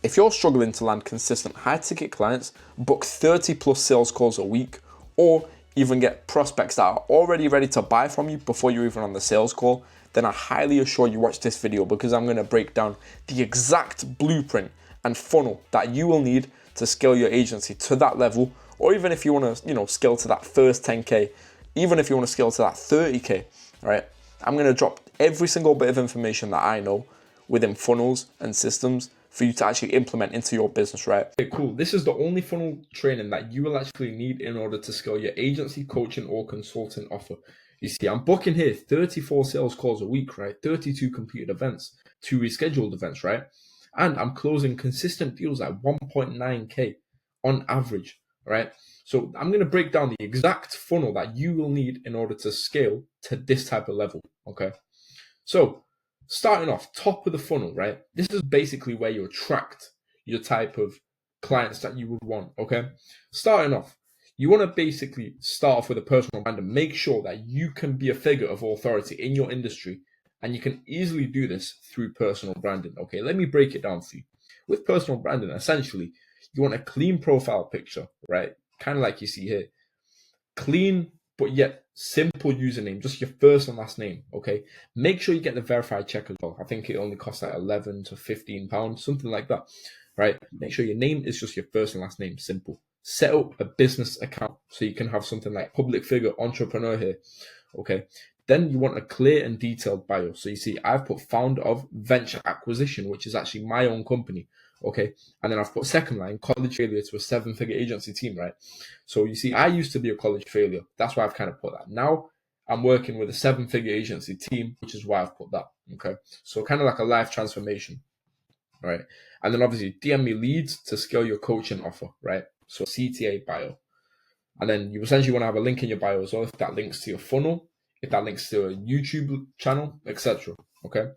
If you're struggling to land consistent high-ticket clients, book 30 plus sales calls a week, or even get prospects that are already ready to buy from you before you're even on the sales call, then I highly assure you watch this video, because I'm going to break down the exact blueprint and funnel that you will need to scale your agency to that level, or even if you want to, scale to that first 10K, even if you want to scale to that 30K, right? I'm going to drop every single bit of information that I know within funnels and systems for you to actually implement into your business, right? Okay, cool. This is the only funnel training that you will actually need in order to scale your agency, coaching, or consulting offer. You see, I'm booking here 34 sales calls a week, right? 32 completed events, 2 rescheduled events, right? And I'm closing consistent deals at 1.9K on average, right? So I'm going to break down the exact funnel that you will need in order to scale to this type of level, okay? So starting off, top of the funnel, right? This is basically where you attract your type of clients that you would want, okay? Starting off, you want to basically start off with a personal brand and make sure that you can be a figure of authority in your industry, and you can easily do this through personal branding, okay? Let me break it down for you. With personal branding, essentially, you want a clean profile picture, right? Kind of like you see here. Clean, but yet simple username, just your first and last name, okay? Make sure you get the verified check as well. I think it only costs like 11 to 15 pounds, something like that, right? Make sure your name is just your first and last name, simple. Set up a business account so you can have something like public figure, entrepreneur here, okay? Then you want a clear and detailed bio. So you see, I've put founder of Venture Acquisition, which is actually my own company, okay? And then I've put second line, college failure to a 7-figure agency team, right? So you see, I used to be a college failure. That's why I've kind of put that. Now I'm working with a 7-figure agency team, which is why I've put that, okay? So kind of like a life transformation, right? And then obviously DM me leads to scale your coaching offer, right? So CTA bio. And then you essentially want to have a link in your bio as well, if that links to your funnel, if that links to a YouTube channel, etc. Okay.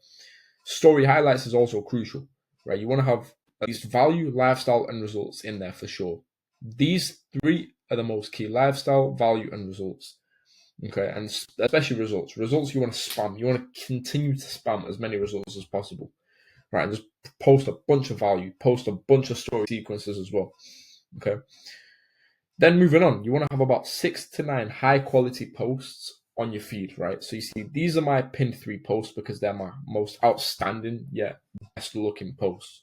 Story highlights is also crucial, right? You want to have at least value, lifestyle, and results in there for sure. These 3 are the most key: lifestyle, value, and results. Okay, and especially results. Results you want to spam. You want to continue to spam as many results as possible, right? And just post a bunch of value, post a bunch of story sequences as well. Okay. Then moving on, you want to have about 6 to 9 high quality posts on your feed, right? So you see, these are my pinned 3 posts because they're my most outstanding yet best looking posts.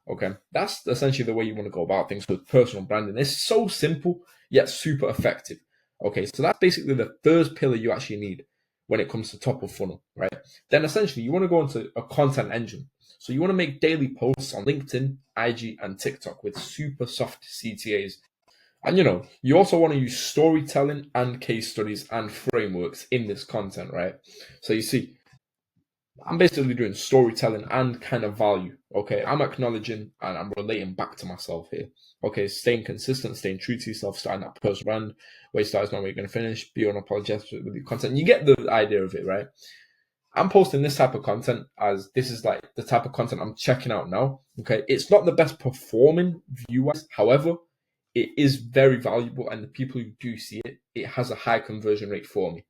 Okay, that's essentially the way you want to go about things with personal branding. It's so simple yet super effective. Okay, so that's basically the first pillar you actually need when it comes to top of funnel, right? Then essentially you want to go into a content engine. So you want to make daily posts on LinkedIn, IG, and TikTok with super soft CTAs. And you also want to use storytelling and case studies and frameworks in this content, right? So you see, I'm basically doing storytelling and kind of value, okay? I'm acknowledging and I'm relating back to myself here. Okay, staying consistent, staying true to yourself, starting that personal brand, where you start is not where you're going to finish, be unapologetic with your content. You get the idea of it, right? I'm posting this type of content as this is like the type of content I'm checking out now, okay? It's not the best performing view-wise, however, it is very valuable, and the people who do see it, it has a high conversion rate for me,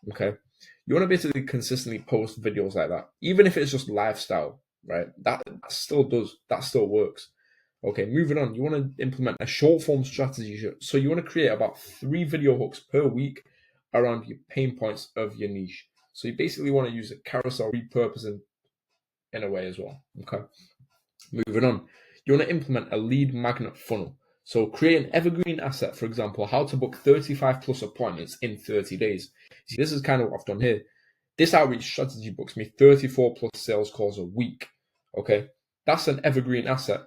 okay? You want to basically consistently post videos like that, even if it's just lifestyle, right? That still works. Okay, moving on. You want to implement a short form strategy. So you want to create about 3 video hooks per week around your pain points of your niche. So you basically want to use a carousel repurposing in a way as well. Okay, moving on. You want to implement a lead magnet funnel. So create an evergreen asset, for example, how to book 35 plus appointments in 30 days. See, this is kind of what I've done here. This outreach strategy books me 34 plus sales calls a week. Okay, that's an evergreen asset,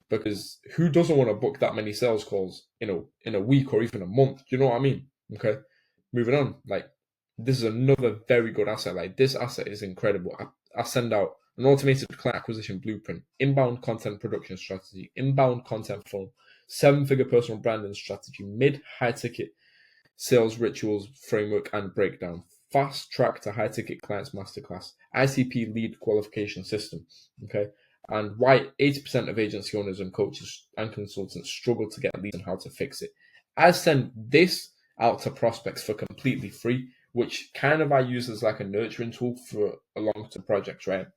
because who doesn't want to book that many sales calls in a week or even a month? Do you know what I mean? Okay, moving on. Like, this is another very good asset. Like, this asset is incredible. I send out an automated client acquisition blueprint, inbound content production strategy, inbound content funnel, 7-figure personal branding strategy, mid-high ticket sales rituals framework and breakdown, fast track to high ticket clients masterclass, ICP lead qualification system. Okay, and why 80% of agency owners and coaches and consultants struggle to get leads and how to fix it. I send this out to prospects for completely free, which kind of I use as like a nurturing tool for a long-term project, right?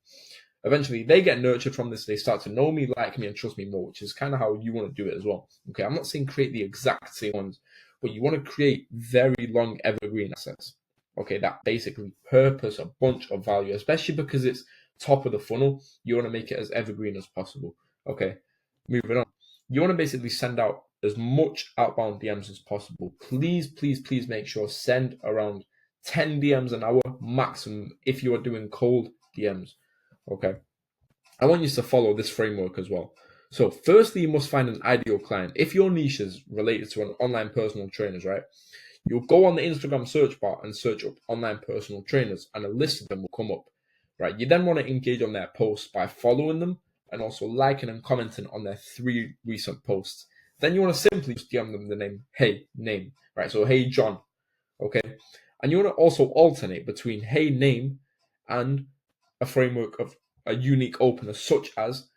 Eventually, they get nurtured from this. They start to know me, like me, and trust me more, which is kind of how you want to do it as well. Okay, I'm not saying create the exact same ones, but you want to create very long evergreen assets. Okay, that basically purpose a bunch of value, especially because it's top of the funnel. You want to make it as evergreen as possible. Okay, moving on. You want to basically send out as much outbound DMs as possible. Please, please, please make sure send around 10 DMs an hour maximum if you are doing cold DMs. Okay. I want you to follow this framework as well. So, firstly, you must find an ideal client. If your niche is related to an online personal trainers, right? You'll go on the Instagram search bar and search up online personal trainers, and a list of them will come up, right? You then want to engage on their posts by following them and also liking and commenting on their 3 recent posts. Then you want to simply just DM them the name, hey, name, right? So, hey, John, okay? And you want to also alternate between hey, name and a framework of a unique opener, such as,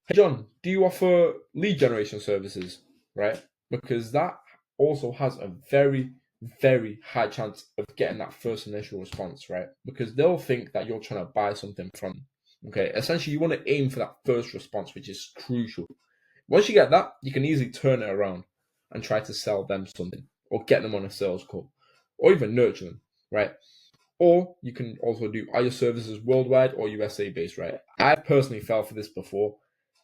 hey, John, do you offer lead generation services, right? Because that also has a very, very high chance of getting that first initial response, right? Because they'll think that you're trying to buy something from them. Okay, essentially, you want to aim for that first response, which is crucial. Once you get that, you can easily turn it around and try to sell them something or get them on a sales call or even nurture them, right? Or you can also do, are your services worldwide or USA based, right? I personally fell for this before,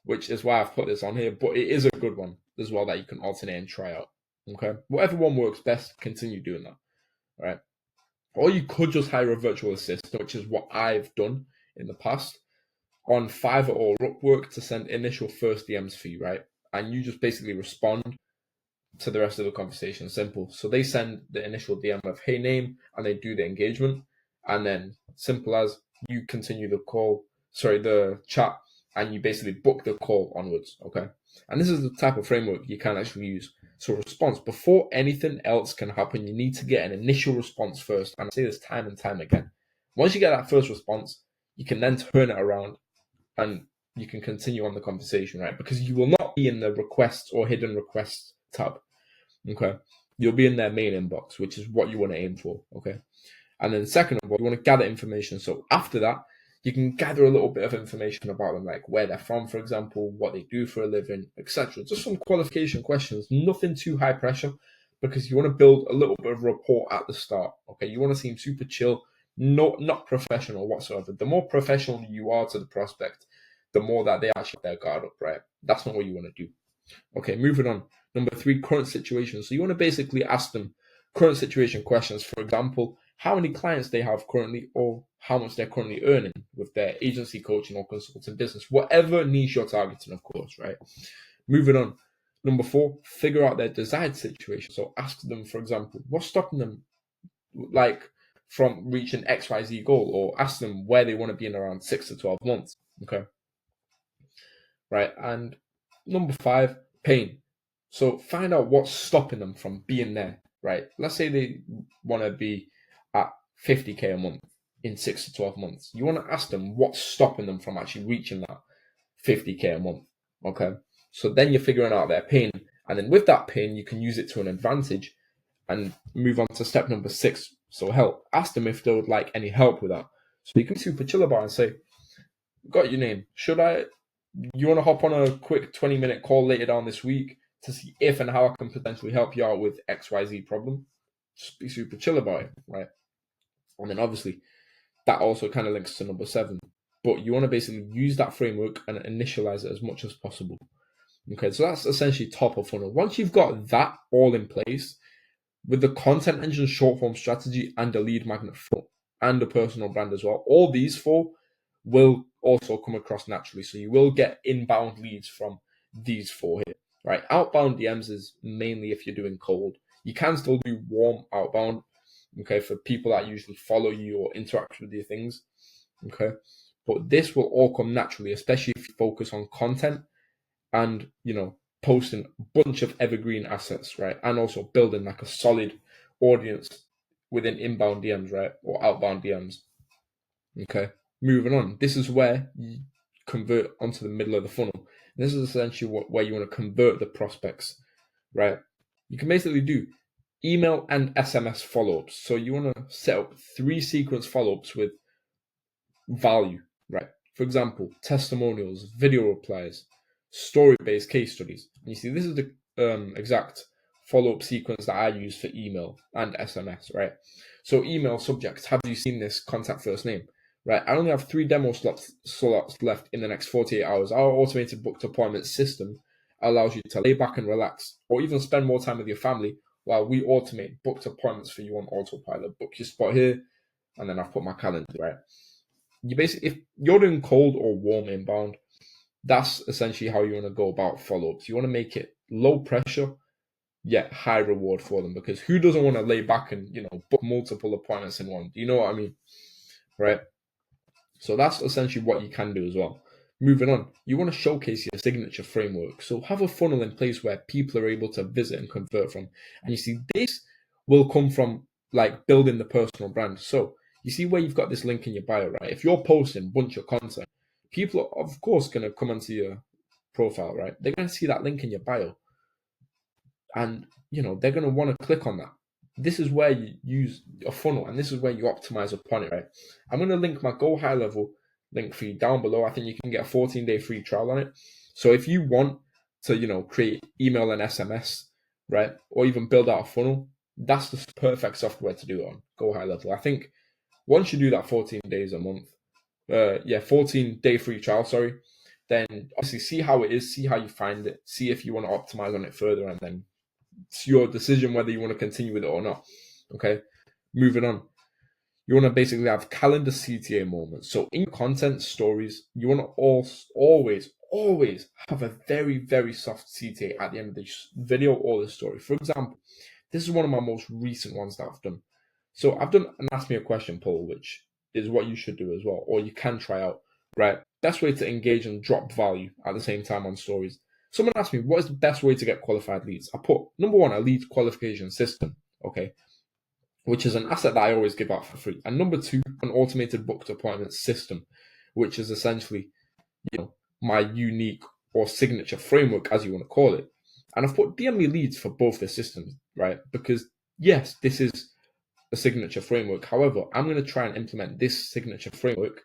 which is why I've put this on here, but it is a good one as well that you can alternate and try out. Okay. Whatever one works best, continue doing that. Right. Or you could just hire a virtual assistant, which is what I've done in the past on Fiverr or Upwork to send initial first DMs for you, right? And you just basically respond to the rest of the conversation. Simple. So they send the initial DM of hey name and they do the engagement, and then simple as you continue the chat, and you basically book the call onwards. Okay. And this is the type of framework you can actually use. So response, before anything else can happen, you need to get an initial response first. And I say this time and time again. Once you get that first response, you can then turn it around and you can continue on the conversation, right? Because you will not be in the requests or hidden requests tab. Okay. You'll be in their main inbox, which is what you want to aim for. Okay. And then second of all, you want to gather information. So after that, you can gather a little bit of information about them, like where they're from, for example, what they do for a living, etc. Just some qualification questions, nothing too high pressure, because you want to build a little bit of rapport at the start. Okay. You want to seem super chill, not professional whatsoever. The more professional you are to the prospect, the more that they actually have their guard up, right? That's not what you want to do. Okay, moving on. Number 3, current situation. So you want to basically ask them current situation questions. For example, how many clients they have currently, or how much they're currently earning with their agency, coaching, or consulting business. Whatever niche you're targeting, of course, right? Moving on. Number 4, figure out their desired situation. So ask them, for example, what's stopping them, like, from reaching XYZ goal, or ask them where they want to be in around 6 to 12 months. Okay. Right. And number 5, pain. So find out what's stopping them from being there, right? Let's say they want to be at 50K a month in 6 to 12 months. You want to ask them what's stopping them from actually reaching that 50K a month, okay? So then you're figuring out their pain. And then with that pain, you can use it to an advantage and move on to step number 6. So help. Ask them if they would like any help with that. So you can be super chill about it and say, got your name. You want to hop on a quick 20-minute call later down this week to see if and how I can potentially help you out with XYZ problem? Just be super chill about it, right? And then obviously that also kind of links to number 7. But you want to basically use that framework and initialize it as much as possible. Okay, so that's essentially top of funnel. Once you've got that all in place, with the content engine short form strategy and the lead magnet flow and the personal brand as well, all these 4 will also come across naturally. So you will get inbound leads from these 4 here, right? Outbound DMs is mainly if you're doing cold. You can still do warm outbound, okay, for people that usually follow you or interact with your things, okay? But this will all come naturally, especially if you focus on content and, posting a bunch of evergreen assets, right? And also building like a solid audience within inbound DMs, right? Or outbound DMs, okay? Moving on. This is where you convert onto the middle of the funnel. This is essentially where you want to convert the prospects, right? You can basically do email and SMS follow-ups. So you want to set up 3 sequence follow-ups with value, right? For example, testimonials, video replies, story-based case studies. And you see, this is the exact follow-up sequence that I use for email and SMS, right? So email subject, have you seen this contact first name? Right, I only have 3 demo slots left in the next 48 hours. Our automated booked appointment system allows you to lay back and relax, or even spend more time with your family while we automate booked appointments for you on autopilot. Book your spot here, and then I've put my calendar, right? You basically, if you're doing cold or warm inbound, that's essentially how you want to go about follow-ups. You want to make it low pressure, yet high reward for them, because who doesn't want to lay back and, book multiple appointments in one? Do you know what I mean? Right? So that's essentially what you can do as well. Moving on, you want to showcase your signature framework. So have a funnel in place where people are able to visit and convert from. And you see, this will come from like building the personal brand. So you see where you've got this link in your bio, right? If you're posting a bunch of content, people are of course going to come onto your profile, right? They're going to see that link in your bio. And, they're going to want to click on that. This is where you use a funnel, and this is where you optimize upon it, right? I'm going to link my Go High Level link for you down below. I think you can get a 14-day free trial on it. So if you want to, create email and SMS, right, or even build out a funnel, that's the perfect software to do it on, Go High Level. I think once you do that 14 days a month, 14-day free trial, then obviously see how it is, see how you find it, see if you want to optimize on it further, and then it's your decision whether you want to continue with it or not. Okay, moving on. You want to basically have calendar CTA moments. So in content stories, you want to always have a very, very soft CTA at the end of the video or the story. For example, this is one of my most recent ones that I've done. So I've done an Ask Me a Question poll, which is what you should do as well, or you can try out, right? Best way to engage and drop value at the same time on stories. Someone asked me, what is the best way to get qualified leads? I put, number 1, a lead qualification system, okay, which is an asset that I always give out for free. And number 2, an automated booked appointment system, which is essentially, my unique or signature framework, as you want to call it. And I've put DM me leads for both the systems, right? Because yes, this is a signature framework. However, I'm going to try and implement this signature framework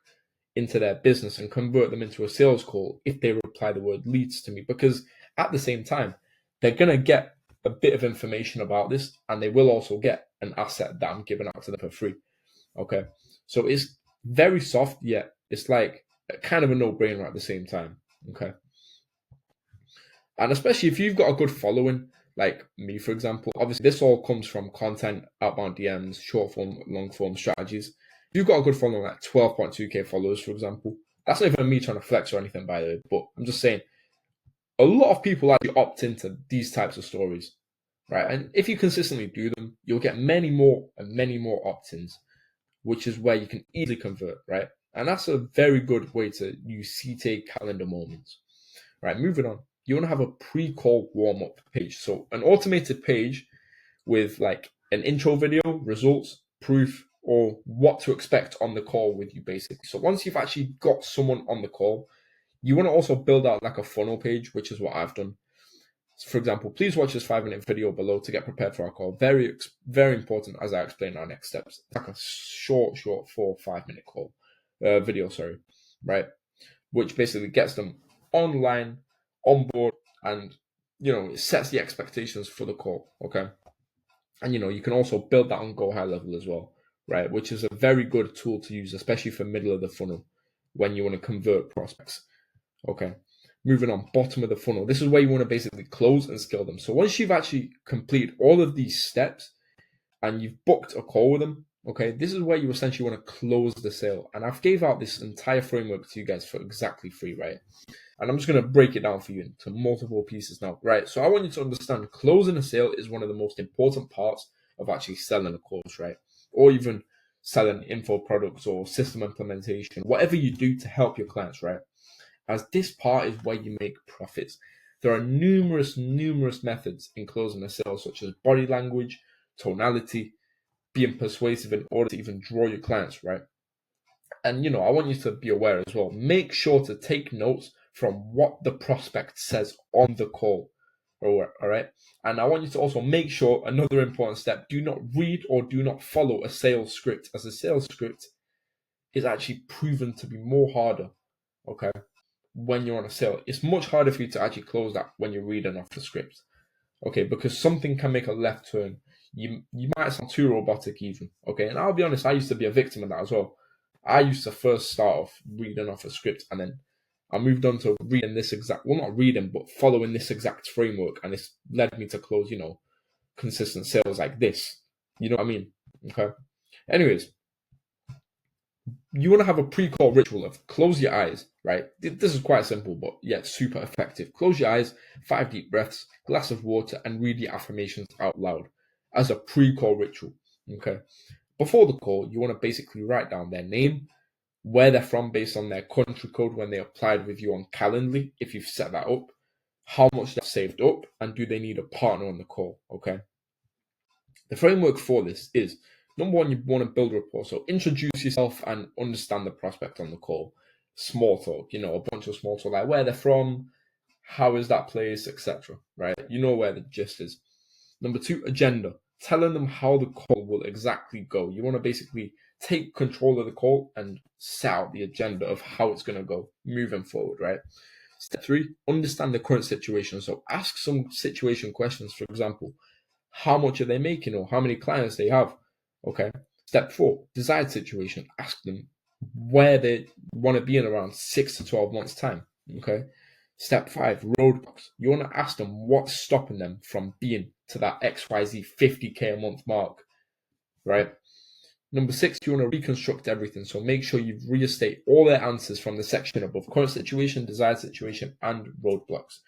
into their business and convert them into a sales call if they reply the word leads to me, because at the same time, they're going to get a bit of information about this, and they will also get an asset that I'm giving out to them for free. Okay. So it's very soft, yet it's like kind of a no-brainer at the same time. Okay. And especially if you've got a good following, like me, for example, obviously this all comes from content, outbound DMs, short form, long form strategies. If you've got a good following, like 12.2k followers, for example, that's not even me trying to flex or anything, by the way, but I'm just saying a lot of people actually opt into these types of stories, right? And if you consistently do them, you'll get many more opt-ins, which is where you can easily convert, right? And that's a very good way to use CTA calendar moments, right? Moving on, you want to have a pre-call warm-up page. So an automated page with like an intro video, results, proof, or what to expect on the call with you, basically. So once you've actually got someone on the call, you want to also build out like a funnel page, which is what I've done. For example, please watch this 5-minute video below to get prepared for our call. Very, very important as I explain our next steps. Like a short 4 or 5 minute call, video, right? Which basically gets them online, on board, and, it sets the expectations for the call, okay? And, you can also build that on Go High Level as well, right? Which is a very good tool to use, especially for middle of the funnel when you want to convert prospects, okay? Moving on, bottom of the funnel. This is where you want to basically close and scale them. So once you've actually completed all of these steps and you've booked a call with them, okay, this is where you essentially want to close the sale. And I've gave out this entire framework to you guys for exactly free, right? And I'm just going to break it down for you into multiple pieces now, right? So I want you to understand closing a sale is one of the most important parts of actually selling a course, right? Or even selling info products or system implementation, whatever you do to help your clients, right? As this part is where you make profits. There are numerous methods in closing a sale, such as body language, tonality, being persuasive in order to even draw your clients, right? And, I want you to be aware as well. Make sure to take notes from what the prospect says on the call, all right? And I want you to also make sure, another important step, do not read or do not follow a sales script, as a sales script is actually proven to be more harder okay, when you're on a sale. It's much harder for you to actually close that when you're reading off the script, okay, because something can make a left turn. You might sound too robotic even, okay, and I'll be honest, I used to be a victim of that as well. I used to first start off reading off a script, and then I moved on to reading this exact, well, not reading, but following this exact framework, and it's led me to close, consistent sales like this. You know what I mean? Okay. Anyways, you want to have a pre-call ritual of close your eyes, right? This is quite simple, but yet super effective. Close your eyes, 5 deep breaths, glass of water, and read the affirmations out loud as a pre-call ritual, okay? Before the call, you want to basically write down their name, where they're from based on their country code when they applied with you on Calendly, if you've set that up, how much they've saved up, and do they need a partner on the call, okay? The framework for this is, number one, you want to build rapport. So introduce yourself and understand the prospect on the call. Small talk, a bunch of small talk, like where they're from, how is that place, etc. Right? You know where the gist is. Number two, agenda. Telling them how the call will exactly go. You want to basically take control of the call and set out the agenda of how it's going to go moving forward, right? Step three, understand the current situation. So ask some situation questions. For example, how much are they making or how many clients they have? Okay. Step four, desired situation. Ask them where they want to be in around 6 to 12 months' time. Okay. Step five, roadblocks. You want to ask them what's stopping them from being to that XYZ 50K a month mark, right? Number six, you want to reconstruct everything. So make sure you restate all their answers from the section above: current situation, desired situation, and roadblocks.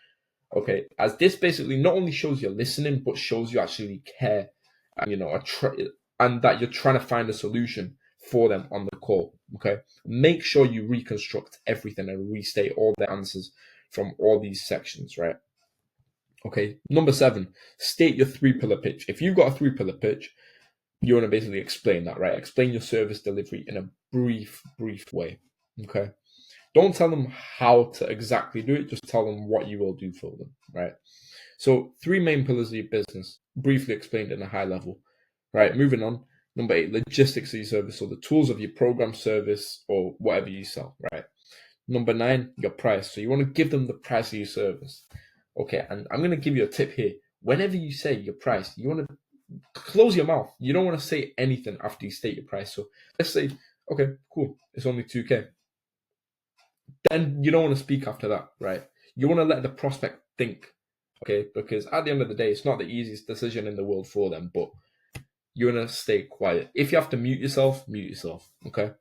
Okay, as this basically not only shows you're listening, but shows you actually care, and and that you're trying to find a solution for them on the call. Okay, make sure you reconstruct everything and restate all the answers from all these sections, right? Okay, number seven, state your 3-pillar pitch. If you've got a 3-pillar pitch, you want to basically explain that, right? Explain your service delivery in a brief way. Okay. Don't tell them how to exactly do it, just tell them what you will do for them, right? So 3 main pillars of your business, briefly explained in a high level, right? Moving on. Number 8, logistics of your service, or the tools of your program, service, or whatever you sell, right? Number 9, your price. So you want to give them the price of your service. Okay, and I'm going to give you a tip here. Whenever you say your price, you want to close your mouth. You don't want to say anything after you state your price. So let's say, okay, cool, it's only 2K. Then you don't want to speak after that, right? You want to let the prospect think, okay? Because at the end of the day, it's not the easiest decision in the world for them, but you want to stay quiet. If you have to mute yourself, okay?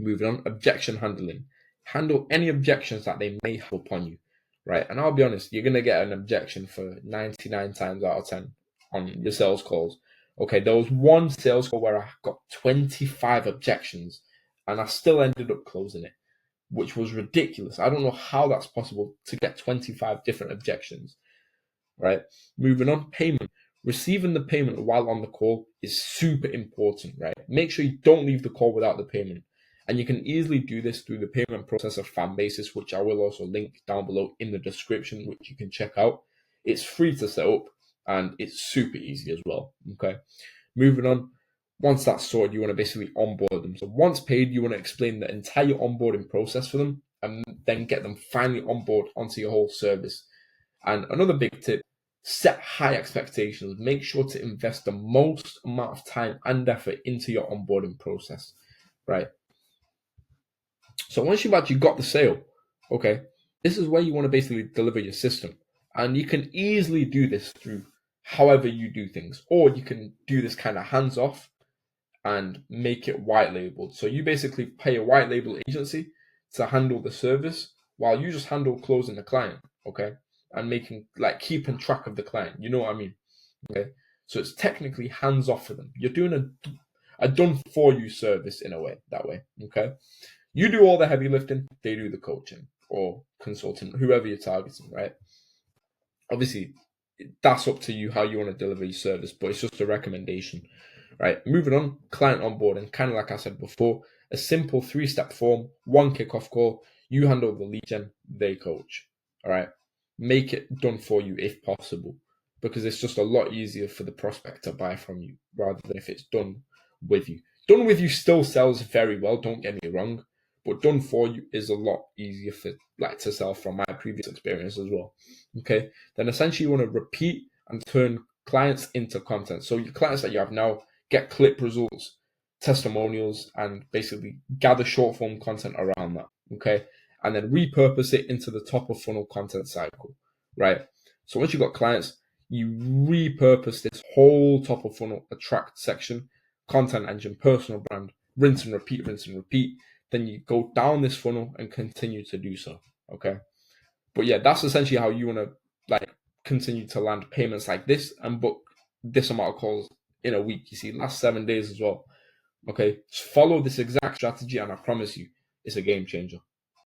Moving on, objection handling. Handle any objections that they may have upon you, right? And I'll be honest, you're going to get an objection for 99 times out of 10 on your sales calls. Okay, there was one sales call where I got 25 objections and I still ended up closing it, which was ridiculous. I don't know how that's possible to get 25 different objections, right? Moving on, payment. Receiving the payment while on the call is super important, right? Make sure you don't leave the call without the payment. And you can easily do this through the payment process of Fanbasis, which I will also link down below in the description, which you can check out. It's free to set up and it's super easy as well, okay? Moving on, once that's sorted, you want to basically onboard them. So once paid, you want to explain the entire onboarding process for them and then get them finally on board onto your whole service. And another big tip, set high expectations. Make sure to invest the most amount of time and effort into your onboarding process, right? So once you've actually got the sale, okay, this is where you want to basically deliver your system. And you can easily do this through however you do things, or you can do this kind of hands off and make it white labeled. So you basically pay a white label agency to handle the service while you just handle closing the client, okay? And keeping track of the client. You know what I mean? Okay. So it's technically hands off for them. You're doing a done for you service in a way, that way. Okay. You do all the heavy lifting, they do the coaching or consulting, whoever you're targeting, right? Obviously, that's up to you how you want to deliver your service, but it's just a recommendation, right? Moving on, client onboarding, kind of like I said before, a simple 3-step form, 1 kickoff call, you handle the lead gen, they coach, all right? Make it done for you if possible, because it's just a lot easier for the prospect to buy from you, rather than if it's done with you. Done with you still sells very well, don't get me wrong, but it's just a lot easier for the prospect to buy from you, rather than if it's done with you. Don't but done for you is a lot easier for like to sell from my previous experience as well. Okay, then essentially you want to repeat and turn clients into content. So your clients that you have now get clip results, testimonials, and basically gather short form content around that. Okay, and then repurpose it into the top of funnel content cycle, right? So once you've got clients, you repurpose this whole top of funnel attract section, content engine, personal brand, rinse and repeat, rinse and repeat. Then you go down this funnel and continue to do so. Okay. But yeah, that's essentially how you want to like continue to land payments like this and book this amount of calls in a week. You see, last 7 days as well. Okay. Just follow this exact strategy and I promise you it's a game changer.